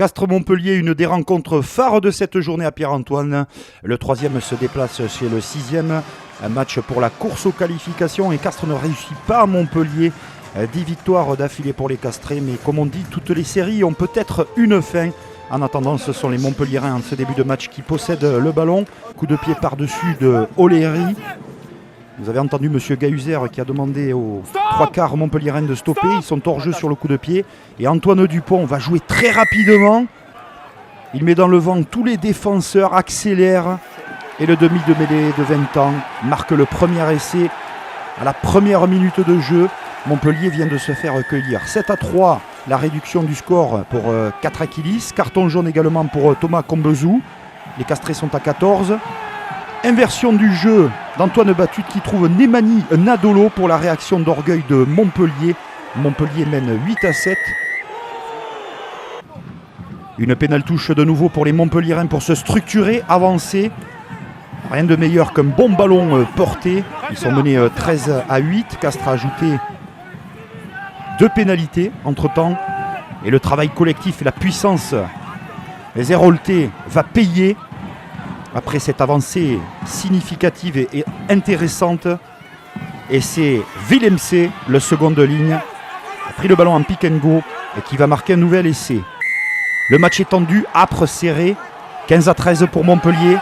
Castres-Montpellier, une des rencontres phares de cette journée à Pierre-Antoine. Le troisième se déplace chez le sixième. Un match pour la course aux qualifications et Castres ne réussit pas à Montpellier. 10 victoires d'affilée pour les Castrés, mais comme on dit, toutes les séries ont peut-être une fin. En attendant, ce sont les Montpelliérains en ce début de match qui possèdent le ballon. Coup de pied par-dessus de Oléry. Vous avez entendu M. Gahuzer qui a demandé aux trois quarts montpelliérains de stopper. Ils sont hors jeu sur le coup de pied. Et Antoine Dupont va jouer très rapidement. Il met dans le vent tous les défenseurs, accélère. Et le demi de mêlée de 20 ans marque le premier essai à la première minute de jeu. Montpellier vient de se faire recueillir. 7-3, la réduction du score pour 4 Aquilis. Carton jaune également pour Thomas Combezou. Les Castrés sont à 14. Inversion du jeu d'Antoine Batut qui trouve Nemani Nadolo pour la réaction d'orgueil de Montpellier. Montpellier mène 8-7. Une pénale touche de nouveau pour les Montpelliérains pour se structurer, avancer. Rien de meilleur qu'un bon ballon porté. Ils sont menés 13-8. Castres a ajouté 2 pénalités entre-temps. Et le travail collectif et la puissance des Héroltais va payer. Après cette avancée significative et intéressante. Et c'est Villemc, le second de ligne, qui a pris le ballon en pick and go et qui va marquer un nouvel essai. Le match est tendu, âpre, serré. 15-13 pour Montpellier.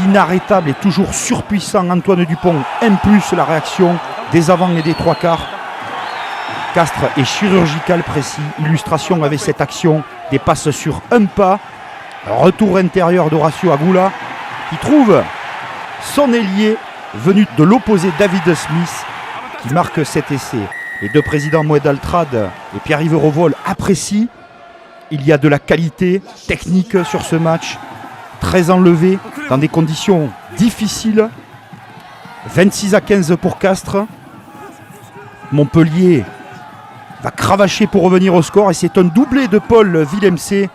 L'inarrêtable et toujours surpuissant Antoine Dupont impulse la réaction des avants et des trois quarts. Castres est chirurgical précis. Illustration avec cette action. Des passes sur un pas. Retour intérieur d'Horacio Agula qui trouve son ailier venu de l'opposé David Smith qui marque cet essai. Les deux présidents Moed Altrad et Pierre-Yves Revol apprécient. Il y a de la qualité technique sur ce match. Très enlevé dans des conditions difficiles. 26-15 pour Castres. Montpellier va cravacher pour revenir au score et c'est un doublé de Paul Villemc,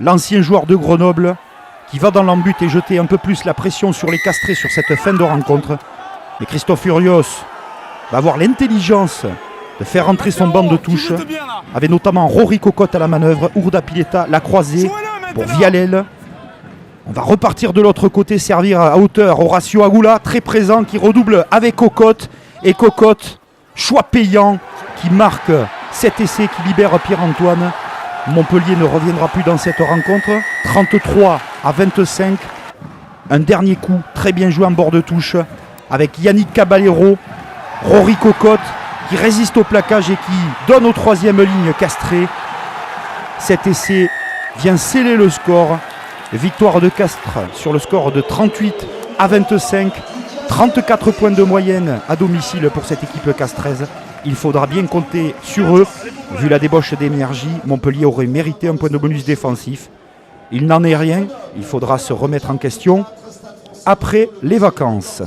l'ancien joueur de Grenoble, qui va dans l'embut et jeter un peu plus la pression sur les Castrés sur cette fin de rencontre. Mais Christophe Urios va avoir l'intelligence de faire rentrer son banc de touche, avec notamment Rory Cocotte à la manœuvre, Ourda Pileta la croisée pour Vialel. On va repartir de l'autre côté, servir à hauteur Horacio Agula, très présent, qui redouble avec Cocotte. Et Cocotte, choix payant, qui marque cet essai qui libère Pierre-Antoine. Montpellier ne reviendra plus dans cette rencontre. 33-25. Un dernier coup très bien joué en bord de touche avec Yannick Caballero, Rory Cocotte qui résiste au plaquage et qui donne aux troisième ligne Castré. Cet essai vient sceller le score. Victoire de Castres sur le score de 38-25. 34 points de moyenne à domicile pour cette équipe castraise. Il faudra bien compter sur eux. Vu la débauche d'énergie, Montpellier aurait mérité un point de bonus défensif. Il n'en est rien. Il faudra se remettre en question après les vacances.